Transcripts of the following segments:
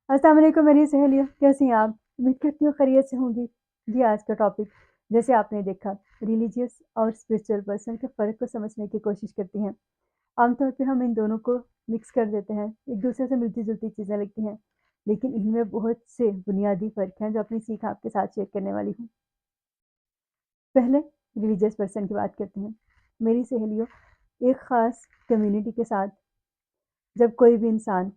السلام علیکم میری سہیلیوں، کیسی ہیں آپ؟ امید کرتی ہوں خیریت سے ہوں گی۔ جی آج کا ٹاپک جیسے آپ نے دیکھا ریلیجیس اور اسپرچل پرسن کے فرق کو سمجھنے کی کوشش کرتی ہیں۔ عام طور پہ ہم ان دونوں کو مکس کر دیتے ہیں، ایک دوسرے سے ملتی جلتی چیزیں لگتی ہیں، لیکن ان میں بہت سے بنیادی فرق ہیں جو اپنی سیکھ آپ کے ساتھ شیئر کرنے والی ہوں۔ پہلے ریلیجیس پرسن کی بات کرتے ہیں۔ میری سہیلیوں، ایک خاص کمیونٹی کے ساتھ جب کوئی بھی انسان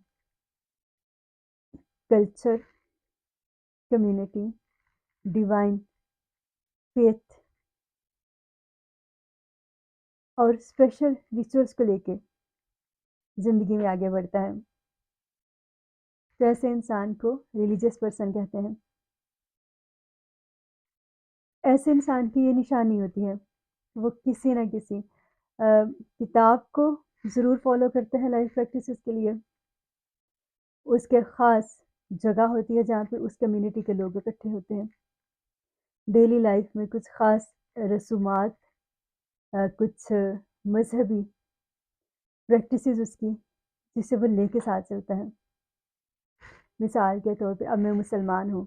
کلچر، کمیونٹی، ڈیوائن فیتھ اور اسپیشل ریچولس کو لے کے زندگی میں آگے بڑھتا ہے تو ایسے انسان کو ریلیجیس پرسن کہتے ہیں۔ ایسے انسان کی یہ نشانی ہوتی ہے، وہ کسی نہ کسی کتاب کو ضرور فالو کرتے ہیں لائف پریکٹسز کے لیے۔ اس کے خاص جگہ ہوتی ہے جہاں پہ اس کمیونٹی کے لوگ اکٹھے ہوتے ہیں۔ ڈیلی لائف میں کچھ خاص رسومات، کچھ مذہبی پریکٹسز اس کی جسے وہ لے کے ساتھ چلتا ہے۔ مثال کے طور پہ اب میں مسلمان ہوں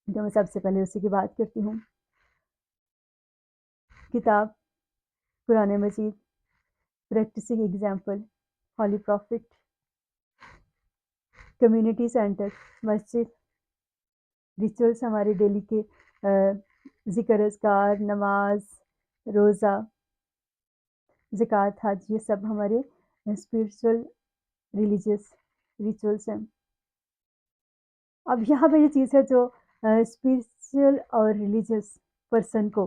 تو میں سب سے پہلے اسی کی بات کرتی ہوں۔ کتاب Quran Majeed, practising example holy prophet, community centre مسجد، ریچولس ہمارے ڈیلی کے ذکر اذکار، نماز، روزہ، زکوٰۃ، حج، یہ سب ہمارے اسپرچل ریلیجیس ریچولس ہیں۔ اب یہاں پہ یہ چیز ہے جو اسپرچل اور ریلیجیس پرسن کو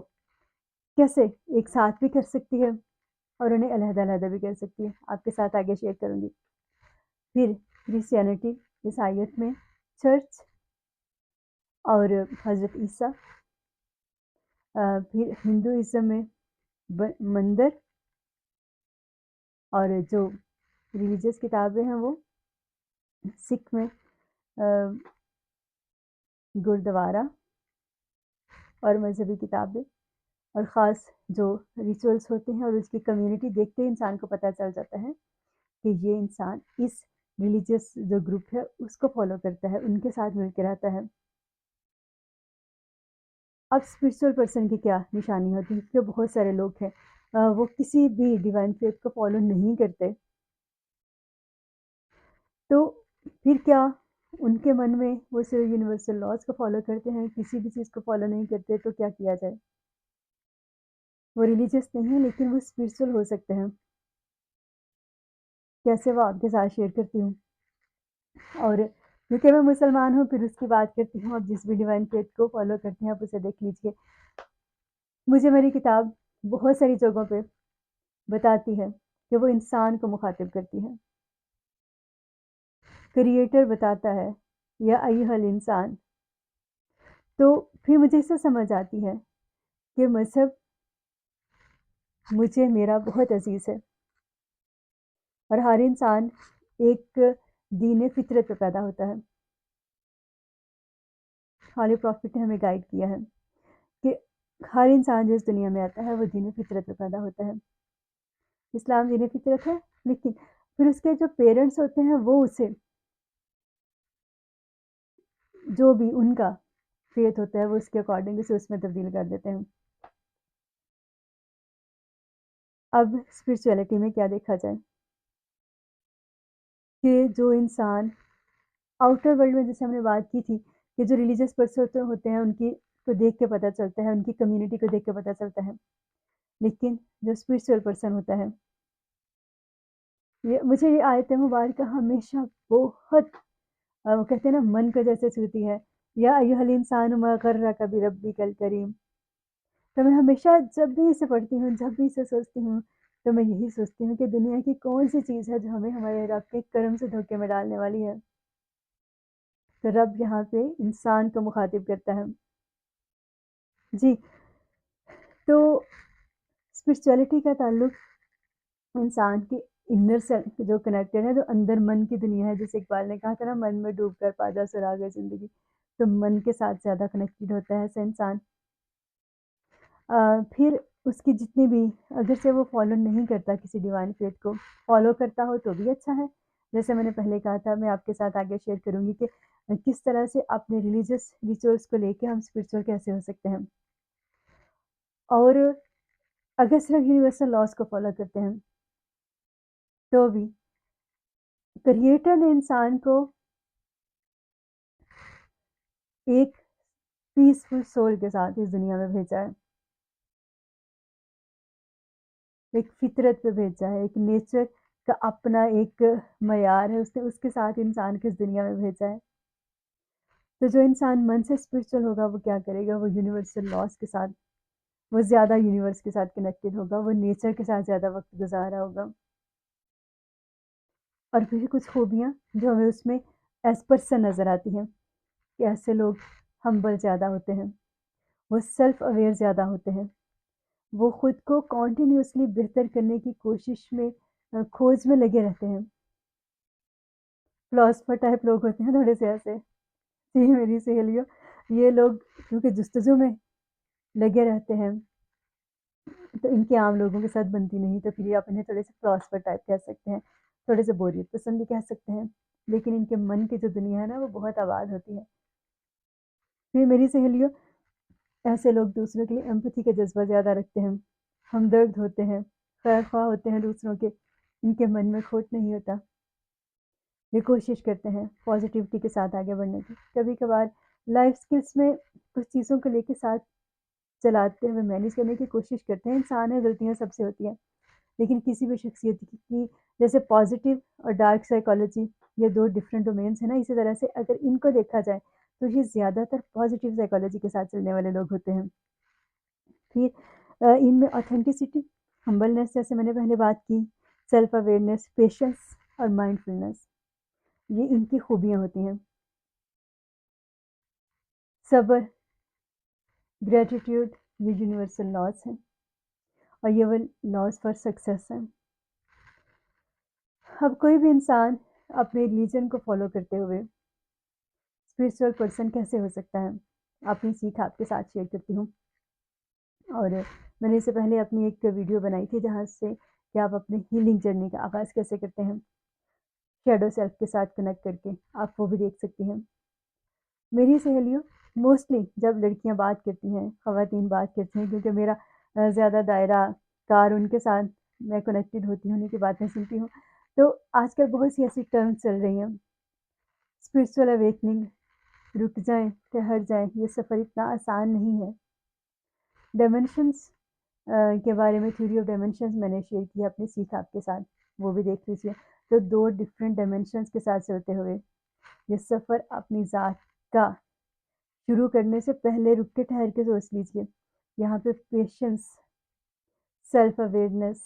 کیسے ایک ساتھ بھی کر سکتی ہے اور انہیں علیحدہ علیحدہ بھی کر سکتی ہے، آپ کے ساتھ آگے شیئر کروں گی۔ پھر کرسچینٹی، عیسائیت میں چرچ اور حضرت عیسیٰ، پھر ہندوازم میں مندر، اور جو ریلیجیس کتابیں ہیں وہ سکھ میں گردوارا اور مذہبی کتابیں، اور خاص جو ریچولس ہوتے ہیں اور اس کی کمیونٹی دیکھتے ہی انسان کو پتہ چل جاتا ہے کہ یہ انسان اس ریلیجیس جو گروپ ہے اس کو فالو کرتا ہے، ان کے ساتھ مل کے رہتا ہے۔ اب اسپرچل پرسن کی کیا نشانی ہوتی ہے کہ بہت سارے لوگ ہیں وہ کسی بھی ڈیوائن فیتھ کو فالو نہیں کرتے، تو پھر کیا ان کے من میں وہ صرف یونیورسل لاز کو فالو کرتے ہیں، کسی بھی چیز کو فالو نہیں کرتے، تو کیا کیا جائے؟ وہ ریلیجیس نہیں ہیں لیکن وہ اسپرچل ہو سکتے ہیں۔ کیسے وہ آپ کے ساتھ شیئر کرتی ہوں، اور کیونکہ میں مسلمان ہوں پھر اس کی بات کرتی ہوں۔ اب جس بھی ڈیوائن فیتھ کو فالو کرتے ہیں آپ اسے دیکھ لیجیے۔ مجھے میری کتاب بہت ساری جگہوں پہ بتاتی ہے کہ وہ انسان کو مخاطب کرتی ہے۔ کریٹر بتاتا ہے یا ایھا الانسان، تو پھر مجھے اس سے سمجھ آتی ہے کہ مذہب مجھے میرا بہت عزیز ہے، اور ہر انسان ایک دین فطرت پہ پیدا ہوتا ہے۔ ہولی پروفٹ نے ہمیں گائیڈ کیا ہے کہ ہر انسان جو اس دنیا میں آتا ہے وہ دین فطرت پہ پیدا ہوتا ہے۔ اسلام دین فطرت ہے، لیکن پھر اس کے جو پیرنٹس ہوتے ہیں وہ اسے جو بھی ان کا فیتھ ہوتا ہے وہ اس کے اکارڈنگ اسے اس میں تبدیل کر دیتے ہیں۔ اب اسپرچویلٹی میں کیا دیکھا جائے کہ جو انسان آؤٹر ورلڈ میں، جیسے ہم نے بات کی تھی کہ جو ریلیجیس پرسن ہوتے ہیں ان کی کو دیکھ کے پتہ چلتا ہے، ان کی کمیونٹی کو دیکھ کے پتہ چلتا ہے، لیکن جو اسپرچل پرسن ہوتا ہے، مجھے یہ آیت مبارکہ ہمیشہ بہت وہ کہتے ہیں نا من کو جیسے چھوتی ہے، یا ایھا الانسان ما غرک بربک الکریم۔ تو میں ہمیشہ جب بھی اسے پڑھتی ہوں، جب بھی اسے سوچتی ہوں، تو میں یہی سوچتی ہوں کہ دنیا کی کون سی چیز ہے جو ہمیں ہمارے رب کے کرم سے دھوکے میں ڈالنے والی ہے۔ تو رب یہاں پہ انسان کو مخاطب کرتا ہے۔ جی، تو اسپرچویلٹی کا تعلق انسان کے انر سے جو کنیکٹڈ ہے، جو اندر من کی دنیا ہے، جیسے اقبال نے کہا تھا نا، من میں ڈوب کر پاجا سراغ زندگی، تو من کے ساتھ زیادہ کنیکٹڈ ہوتا ہے ایسا انسان۔ پھر اس کی جتنی بھی، اگر سے وہ فالو نہیں کرتا کسی ڈیوائن فیتھ کو، فالو کرتا ہو تو بھی اچھا ہے، جیسے میں نے پہلے کہا تھا، میں آپ کے ساتھ آگے شیئر کروں گی کہ کس طرح سے اپنے ریلیجیس ریچولس کو لے کے ہم اسپرچول کیسے ہو سکتے ہیں، اور اگر صرف یونیورسل لاز کو فالو کرتے ہیں تو بھی کریٹر نے انسان کو ایک پیسفل سول کے ساتھ اس دنیا میں بھیجا ہے، ایک فطرت پہ بھیجا ہے، ایک نیچر کا اپنا ایک معیار ہے، اس نے اس کے ساتھ انسان کو اس دنیا میں بھیجا ہے۔ تو جو انسان من سے اسپرچل ہوگا وہ کیا کرے گا، وہ یونیورسل لاز کے ساتھ، وہ زیادہ یونیورس کے ساتھ کنیکٹڈ ہوگا، وہ نیچر کے ساتھ زیادہ وقت گزارا ہوگا، اور پھر کچھ خوبیاں جو ہمیں اس میں ایز پرسن نظر آتی ہیں کہ ایسے لوگ ہمبل زیادہ ہوتے ہیں، وہ سیلف اویئر زیادہ ہوتے ہیں، وہ خود کو کانٹینیوسلی بہتر کرنے کی کوشش میں کھوج میں لگے رہتے ہیں۔ فلاسفر ٹائپ لوگ ہوتے ہیں تھوڑے سے ایسے، جی میری سہیلیوں، یہ لوگ کیونکہ جستجو میں لگے رہتے ہیں تو ان کی عام لوگوں کے ساتھ بنتی نہیں، تو پھر یہ آپ انہیں تھوڑے سے فلاسفر ٹائپ کہہ سکتے ہیں، تھوڑے سے بوریت پسند بھی کہہ سکتے ہیں، لیکن ان کے من کی جو دنیا ہے نا وہ بہت آباد ہوتی ہے۔ پھر میری سہیلیوں، ایسے لوگ دوسروں کے لیے ایمپتھی کا جذبہ زیادہ رکھتے ہیں، ہمدرد ہوتے ہیں، خیر خواہ ہوتے ہیں دوسروں کے، ان کے من میں کھوٹ نہیں ہوتا، یہ کوشش کرتے ہیں پازیٹیوٹی کے ساتھ آگے بڑھنے کی۔ کبھی کبھار لائف سکلس میں کچھ چیزوں کو لے کے ساتھ چلاتے ہوئے مینیج کرنے کی کوشش کرتے ہیں، انسان ہے، غلطیاں سب سے ہوتی ہیں، لیکن کسی بھی شخصیت کی جیسے پازیٹیو اور ڈارک سائیکالوجی یہ دو ڈفرینٹ ڈومینس ہیں نا، اسی طرح سے اگر ان کو دیکھا جائے تو یہ زیادہ تر پازیٹیو سائیکالوجی کے ساتھ چلنے والے لوگ ہوتے ہیں۔ پھر ان میں اوتھینٹسٹی، ہمبلنس جیسے میں نے پہلے بات کی، سیلف اویئرنیس، پیشنس اور مائنڈ فلنس، یہ ان کی خوبیاں ہوتی ہیں۔ صبر، گریٹیٹیوڈ، یہ یونیورسل لاز ہیں اور یہ وہ لاز فار سکسیس ہیں۔ اب کوئی بھی انسان اپنے ریلیجن کو فالو کرتے ہوئے اسپرچل پرسن کیسے ہو سکتا ہے، اپنی سیکھ آپ کے ساتھ شیئر کرتی ہوں، اور میں نے اس سے پہلے اپنی ایک ویڈیو بنائی تھی جہاں سے کہ آپ اپنے ہیلنگ جرنی کا آغاز کیسے کرتے ہیں شیڈو سیلف کے ساتھ کنیکٹ کر کے، آپ وہ بھی دیکھ سکتی ہیں۔ میری سہیلیوں، موسٹلی جب لڑکیاں بات کرتی ہیں، خواتین بات کرتی ہیں، کیونکہ میرا زیادہ دائرہ کار ان کے ساتھ میں کنیکٹڈ ہوتی ہوں، ان کی باتیں سنتی ہوں، تو آج کل بہت سی ایسی ٹرمز چل رہی ہیں، اسپرچل اویکننگ، رک جائیں، ٹھہر جائیں، یہ سفر اتنا آسان نہیں ہے۔ ڈائمینشنس کے بارے میں، تھیوری آف ڈائمینشنس میں نے شیئر کیا اپنی سیکھ آپ کے ساتھ، وہ بھی دیکھ لیجیے۔ تو دو ڈفرینٹ ڈائمینشنس کے ساتھ چلتے ہوئے یہ سفر اپنی ذات کا شروع کرنے سے پہلے رک کے ٹھہر کے سوچ لیجیے، یہاں پہ پیشنس، سیلف اویئرنیس،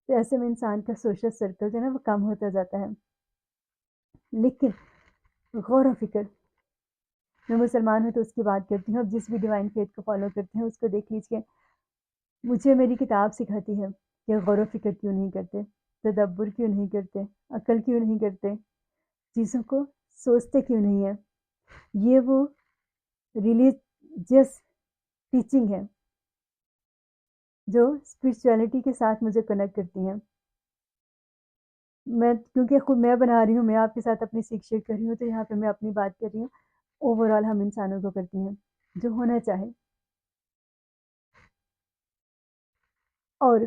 تو ایسے میں انسان کا سوشل سرکل جو ہے نا وہ کم ہوتا جاتا ہے۔ لیکن غور و فکر، میں مسلمان ہوں تو اس کی بات کرتی ہوں، اب جس بھی ڈیوائن فیتھ کو فالو کرتے ہیں اس کو دیکھ لیجیے، مجھے میری کتاب سکھاتی ہے کہ غور و فکر کیوں نہیں کرتے، تدبر کیوں نہیں کرتے، عقل کیوں نہیں کرتے، چیزوں کو سوچتے کیوں نہیں ہیں۔ یہ وہ ریلیجیس ٹیچنگ ہے جو اسپرچویلٹی کے ساتھ مجھے کنیکٹ کرتی ہیں۔ میں کیونکہ خود میں بنا رہی ہوں، میں آپ کے ساتھ اپنی سیکھ شیئر کر رہی ہوں، تو یہاں پہ میں اپنی بات کر رہی ہوں، اوور آل ہم انسانوں کو کرتی ہیں جو ہونا چاہے۔ اور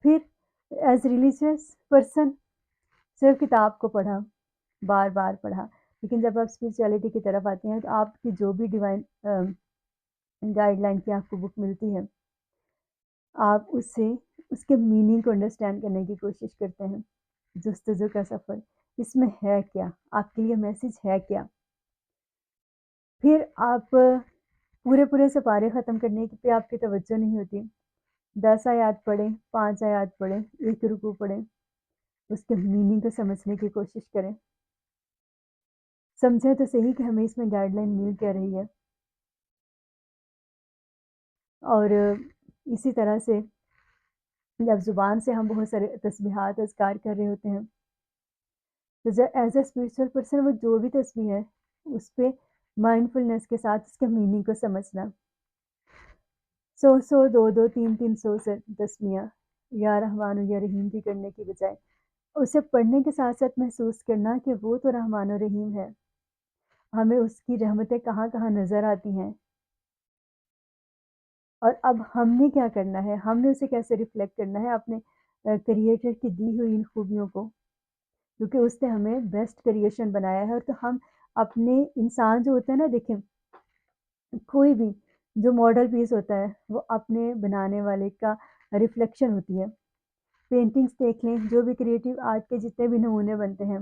پھر ایز ریلیجیس پرسن صرف کتاب کو پڑھا، بار بار پڑھا، لیکن جب آپ اسپرچویلٹی کی طرف آتے ہیں تو آپ کی جو بھی ڈیوائن گائیڈ لائن کی آپ کو بک ملتی ہے، آپ اس سے اس کے میننگ کو انڈرسٹینڈ کرنے کی کوشش کرتے ہیں۔ جستجو کا سفر، اس میں ہے کیا، آپ کے لیے میسج ہے کیا۔ پھر آپ پورے سپارے ختم کرنے پہ آپ کی توجہ نہیں ہوتی، 10 آیات پڑھیں، 5 آیات پڑھیں، 1 رکوع پڑھیں، اس کے میننگ کو سمجھنے کی کوشش کریں، سمجھیں تو صحیح کہ ہمیں اس میں گائیڈ لائن مل کیا رہی ہے۔ اور اسی طرح سے جب زبان سے ہم بہت سارے تسبیحات اذکار کر رہے ہوتے ہیں تو ایز اے اسپرچل پرسن وہ جو بھی تسبیح ہے اس پہ مائنڈ فلنس کے ساتھ اس کے میننگ کو سمجھنا، 100 200 300 سے تسبیحاں یا رحمان یا رحیم کی کرنے کی بجائے اسے پڑھنے کے ساتھ ساتھ محسوس کرنا کہ وہ تو رحمان و رحیم ہے، ہمیں اس کی رحمتیں کہاں کہاں نظر آتی ہیں، اور اب ہم نے کیا کرنا ہے، ہم نے اسے کیسے ریفلیکٹ کرنا ہے اپنے کریٹر کی دی ہوئی ان خوبیوں کو، کیونکہ اس نے ہمیں بیسٹ کریشن بنایا ہے، اور تو ہم اپنے انسان جو ہوتا ہے نا، دیکھیں کوئی بھی جو ماڈل پیس ہوتا ہے وہ اپنے بنانے والے کا ریفلیکشن ہوتی ہے. پینٹنگز دیکھ لیں، جو بھی کریٹو آرٹ کے جتنے بھی نمونے بنتے ہیں،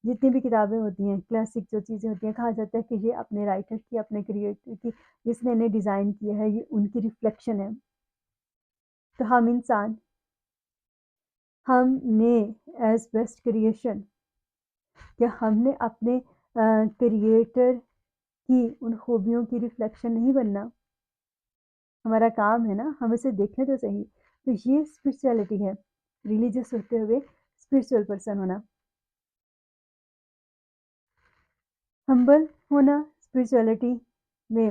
جتنی بھی کتابیں ہوتی ہیں، کلاسک جو چیزیں ہوتی ہیں، کہا جاتا ہے کہ یہ اپنے رائٹر کی، اپنے کریٹر کی، جس نے انہیں ڈیزائن کیا ہے، یہ ان کی ریفلیکشن ہے. تو ہم انسان، ہم نے ایز بیسٹ کریشن، کہ ہم نے اپنے کریٹر کی ان خوبیوں کی ریفلیکشن نہیں بننا. ہمارا کام ہے نا، ہم اسے دیکھیں تو صحیح. تو یہ اسپرچویلٹی ہے، ریلیجیس ہوتے ہوئے اسپرچوئل پرسن ہونا. ہمبل ہونا اسپرچویلٹی میں،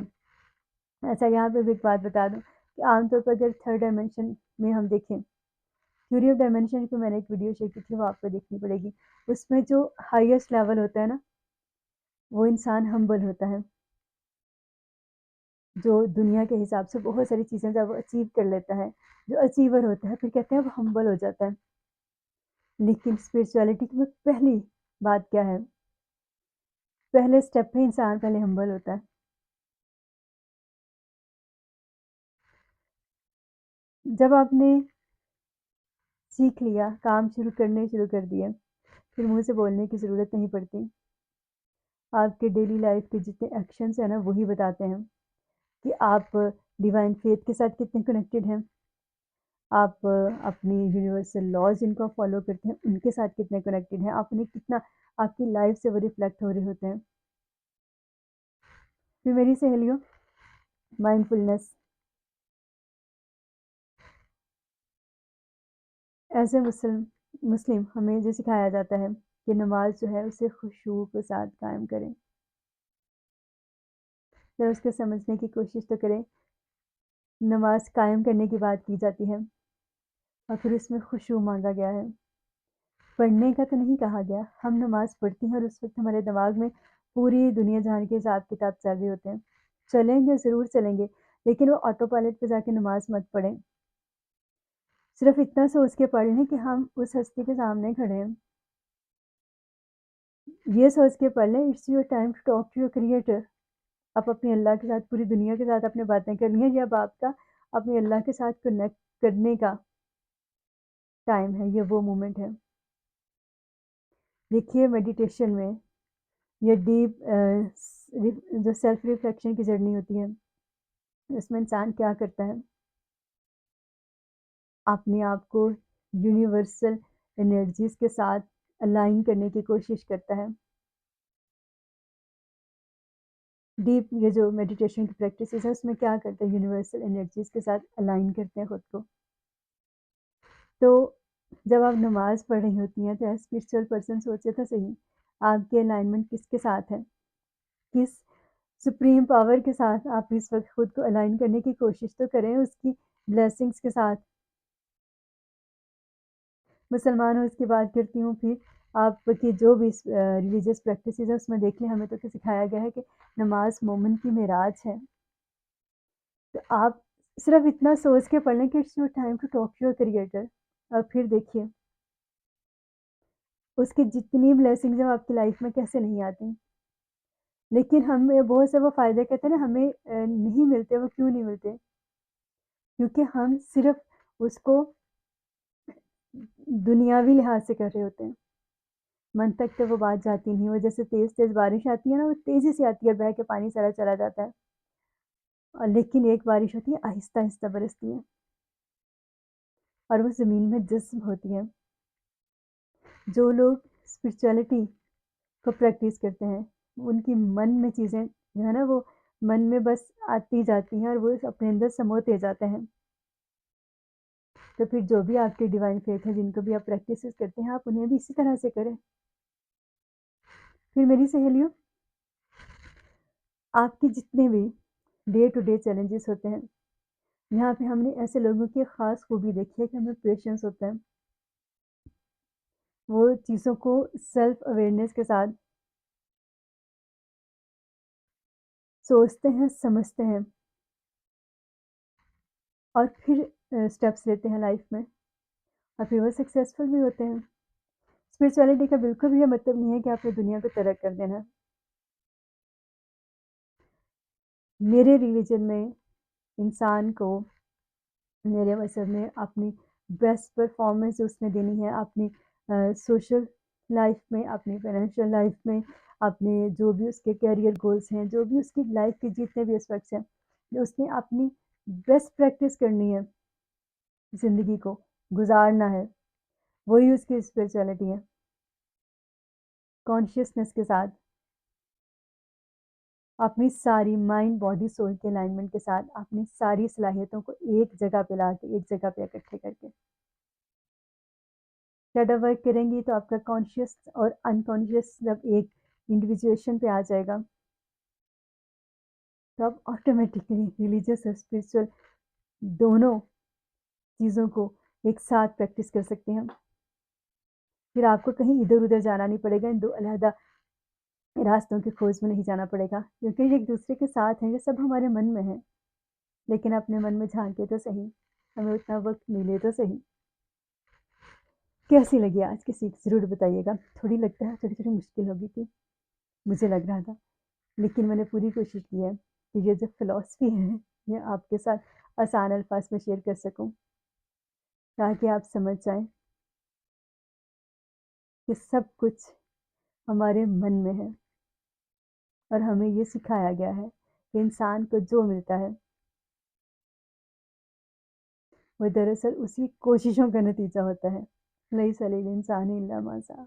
ایسا یہاں پہ بھی ایک بات بتا دوں کہ عام طور پر اگر تھرڈ ڈائمینشن میں ہم دیکھیں، تھیوری آف ڈائمینشن کو میں نے ایک ویڈیو شیئر کی تھی، وہ آپ کو دیکھنی پڑے گی. اس میں جو ہائیسٹ لیول ہوتا ہے نا، وہ انسان ہمبل ہوتا ہے، جو دنیا کے حساب سے بہت ساری چیزیں جب وہ اچیو کر لیتا ہے، جو اچیور ہوتا ہے، پھر کہتے ہیں وہ ہمبل ہو جاتا ہے. لیکن اسپرچویلٹی میں پہلی بات کیا ہے، پہلے اسٹیپ پہ انسان پہلے ہمبل ہوتا ہے. جب آپ نے سیکھ لیا، کام شروع کر دیے، پھر منہ سے بولنے کی ضرورت نہیں پڑتی. آپ کے ڈیلی لائف کے جتنے ایکشنز ہیں نا، وہی بتاتے ہیں کہ آپ ڈیوائن فیتھ کے ساتھ کتنے کنیکٹڈ ہیں، آپ اپنی یونیورسل لاز جن کو فالو کرتے ہیں ان کے ساتھ کتنے کنیکٹڈ ہیں، آپ نے کتنا آپ کی لائف سے وہ ریفلیکٹ ہو رہے ہوتے ہیں. پھر میری سہیلیوں، مائنڈ فلنس ایز اے مسلم ہمیں جو سکھایا جاتا ہے کہ نماز جو ہے اسے خشوع کے ساتھ قائم کریں. ذرا اس کو سمجھنے کی کوشش تو کریں. نماز قائم کرنے کی بات کی جاتی ہے اور پھر اس میں خشوع مانگا گیا ہے. پڑھنے کا تو نہیں کہا گیا. ہم نماز پڑھتی ہیں اور اس وقت ہمارے دماغ میں پوری دنیا جہان کے حساب کتاب چل رہے ہوتے ہیں. چلیں گے، ضرور چلیں گے، لیکن وہ آٹو پائلٹ پہ جا کے نماز مت پڑھیں. صرف اتنا سوچ کے پڑھ لیں کہ ہم اس ہستی کے سامنے کھڑے ہیں. یہ سوچ کے پڑھ لیں it's your time to talk to your creator. آپ اپنے اللہ کے ساتھ، پوری دنیا کے ساتھ اپنے باتیں کرنی ہے، یا اب آپ کا اپنے اللہ کے ساتھ کنیکٹ کرنے کا ٹائم ہے، یہ وہ مومنٹ ہے. دیکھیے میڈیٹیشن میں یہ ڈیپ جو سیلف ریفلیکشن کی جرنی ہوتی ہے، اس میں انسان کیا کرتا ہے، اپنے آپ کو یونیورسل انرجیز کے ساتھ الائن کرنے کی کوشش کرتا ہے. ڈیپ یہ جو میڈیٹیشن کی پریکٹسز ہے، اس میں کیا کرتے ہیں، یونیورسل انرجیز کے ساتھ الائن کرتے ہیں خود کو. تو جب آپ نماز پڑھ رہی ہوتی ہیں تو ایز اسپرچوئل پرسن سوچے تو صحیح، آپ کی الائنمنٹ کس کے ساتھ ہے، کس سپریم پاور کے ساتھ آپ اس وقت خود کو الائن کرنے کی کوشش تو کریں، اس کی بلیسنگز کے ساتھ. مسلمان ہوں، اس کی بات کرتی ہوں. پھر آپ کی جو بھی ریلیجیس پریکٹسز ہے اس میں دیکھ لیں، ہمیں تو سکھایا گیا ہے کہ نماز مومن کی معراج ہے. تو آپ صرف اتنا سوچ کے پڑھ لیں کہ it's your time to talk to your creator, اور پھر دیکھیے اس کی جتنی بلیسنگز ہیں وہ آپ کی لائف میں کیسے نہیں آتی. لیکن ہمیں بہت سے وہ فائدے کہتے ہیں نا، ہمیں نہیں ملتے. وہ کیوں نہیں ملتے؟ کیونکہ ہم صرف اس کو دنیاوی لحاظ سے کر رہے ہوتے ہیں. من تک تو وہ بات جاتی نہیں. وہ جیسے تیز تیز بارش آتی ہے نا، وہ تیزی سے آتی ہے، بہہ کے پانی سارا چلا جاتا ہے. اور لیکن ایک بارش ہوتی ہے آہستہ آہستہ برستی ہے، اور وہ زمین میں جذب ہوتی ہے. جو لوگ اسپرچویلٹی کو پریکٹس کرتے ہیں، ان کی من میں چیزیں جو ہے نا، وہ من میں بس آتی جاتی ہیں اور وہ اپنے اندر سموتے جاتے ہیں. تو پھر جو بھی آپ کی ڈیوائن فیتھ ہے، جن کو بھی آپ پریکٹسز کرتے ہیں، آپ انہیں بھی اسی طرح سے کریں. پھر میری سہیلیوں، آپ کی جتنے بھی ڈے ٹو ڈے چیلنجز ہوتے ہیں، یہاں پہ ہم نے ایسے لوگوں کی خاص خوبی دیکھی ہے کہ ہمیں پیشنس ہوتا ہے. وہ چیزوں کو سیلف اویئرنیس کے ساتھ سوچتے ہیں، سمجھتے ہیں اور پھر اسٹیپس لیتے ہیں لائف میں اور پھر وہ سکسیزفل بھی ہوتے ہیں۔ اسپرچویلٹی کا بالکل بھی یہ مطلب نہیں ہے کہ آپ نے دنیا کو ترک کر دینا۔ میرے ریلیجن میں انسان کو، میرے مذہب میں اپنی بیسٹ پرفارمنس اس نے دینی ہے، اپنی سوشل لائف میں، اپنی فائنینشیل لائف میں، اپنے جو بھی اس کے کیریئر گولز ہیں، جو بھی اس کی لائف کے جتنے بھی اسپیکٹس ہیں، اس نے اپنی بیسٹ پریکٹس کرنی ہے، زندگی کو گزارنا ہے، وہی اس کی اسپرچویلٹی ہے۔ کانشیسنس کے ساتھ اپنی ساری مائنڈ باڈی سول کے الائنمنٹ کے ساتھ اپنی ساری صلاحیتوں کو ایک جگہ پہ لا کے، ایک جگہ پہ اکٹھے کر کے شیڈو ورک کریں گی تو آپ کا کانشیس اور انکانشیس جب ایک انڈیویجویشن پہ آ جائے گا تو آپ آٹومیٹکلی ریلیجیس اور اسپرچل دونوں چیزوں کو ایک ساتھ پریکٹس کر سکتے ہیں۔ پھر آپ کو کہیں ادھر ادھر جانا نہیں پڑے گا، ان دو علیحدہ راستوں کی کھوج میں نہیں جانا پڑے گا، کیونکہ یہ ایک دوسرے کے ساتھ ہیں، یہ سب ہمارے من میں ہیں، لیکن اپنے من میں جھانکے تو صحیح، ہمیں اتنا وقت ملے تو صحیح۔ کیسی لگی آج کی سیکھ ضرور بتائیے گا۔ تھوڑی لگتا ہے تھوڑی مشکل ہوگی تھی، مجھے لگ رہا تھا، لیکن میں نے پوری کوشش کی ہے کہ یہ جو فلاسفی ہے یہ آپ کے ساتھ آسان الفاظ میں شیئر کر سکوں تاکہ آپ سمجھ جائیں کہ سب کچھ ہمارے من میں ہے اور ہمیں یہ سکھایا گیا ہے کہ انسان کو جو ملتا ہے وہ دراصل اسی کوششوں کا نتیجہ ہوتا ہے۔ لیس علی الانسان الا ما سعی۔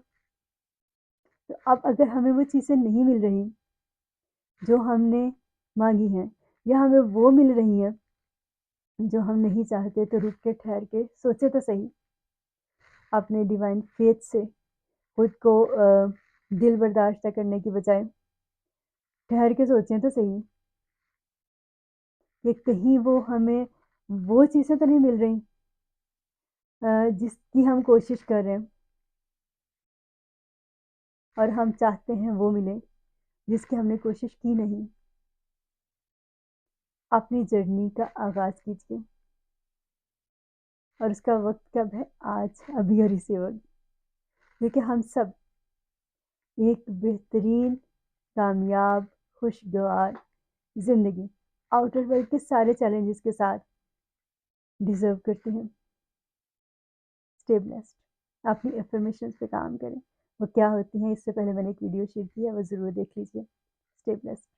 تو اب اگر ہمیں وہ چیزیں نہیں مل رہی جو ہم نے مانگی ہیں، یا ہمیں وہ مل رہی ہیں جو ہم نہیں چاہتے، تو رک کے ٹھہر کے سوچے تو صحیح، اپنے ڈیوائن فیتھ سے خود کو دل برداشتہ کرنے کی بجائے ٹھہر کے سوچیں تو صحیح کہ کہیں وہ ہمیں وہ چیزیں تو نہیں مل رہی جس کی ہم کوشش کر رہے ہیں اور ہم چاہتے ہیں وہ ملے جس کی ہم نے کوشش کی نہیں۔ اپنی جرنی کا آغاز کیجیے اور اس کا وقت کب ہے؟ آج، ابھی اور اسی وقت، کیونکہ ہم سب ایک بہترین، کامیاب، خوشگوار زندگی آؤٹر ورلڈ کے سارے چیلنجز کے ساتھ ڈیزرو کرتے ہیں۔ Stay blessed. اپنی افرمیشنز پہ کام کریں، وہ کیا ہوتی ہیں اس سے پہلے میں نے ایک ویڈیو شیئر کی ہے، وہ ضرور دیکھ لیجیے۔ Stay blessed.